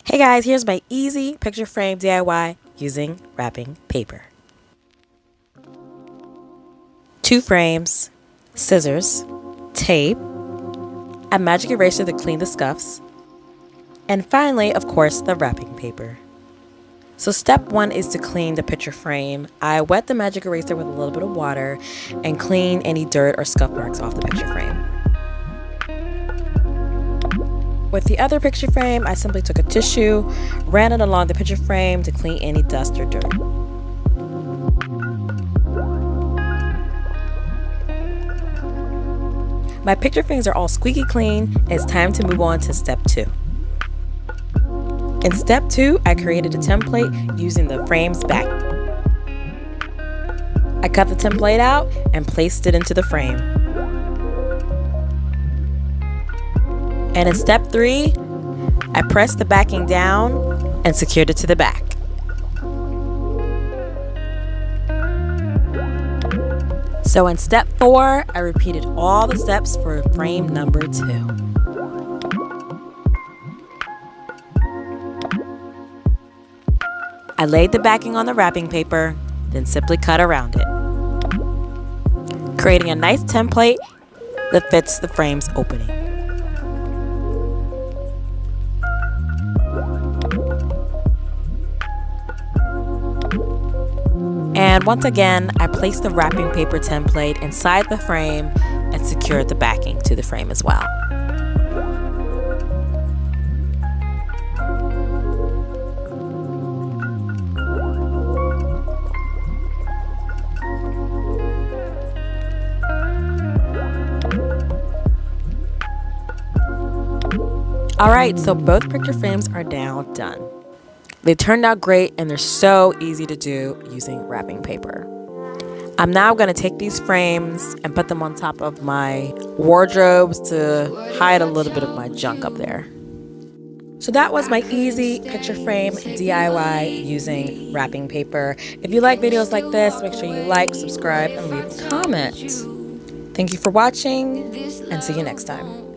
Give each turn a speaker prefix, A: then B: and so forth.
A: Hey guys, here's my easy picture frame DIY using wrapping paper. 2 frames, scissors, tape, a magic eraser to clean the scuffs, and finally, of course, the wrapping paper. So step 1 is to clean the picture frame. I wet the magic eraser with a little bit of water and clean any dirt or scuff marks off the picture frame. With the other picture frame, I simply took a tissue, ran it along the picture frame to clean any dust or dirt. My picture frames are all squeaky clean. It's time to move on to step 2. In step 2, I created a template using the frame's back. I cut the template out and placed it into the frame. And in step 3, I pressed the backing down and secured it to the back. So in step 4, I repeated all the steps for frame number 2. I laid the backing on the wrapping paper, then simply cut around it, creating a nice template that fits the frame's opening. And once again, I placed the wrapping paper template inside the frame and secured the backing to the frame as well. Alright, so both picture frames are now done. They turned out great and they're so easy to do using wrapping paper. I'm now going to take these frames and put them on top of my wardrobes to hide a little bit of my junk up there. So that was my easy picture frame DIY using wrapping paper. If you like videos like this, make sure you like, subscribe, and leave a comment. Thank you for watching and see you next time.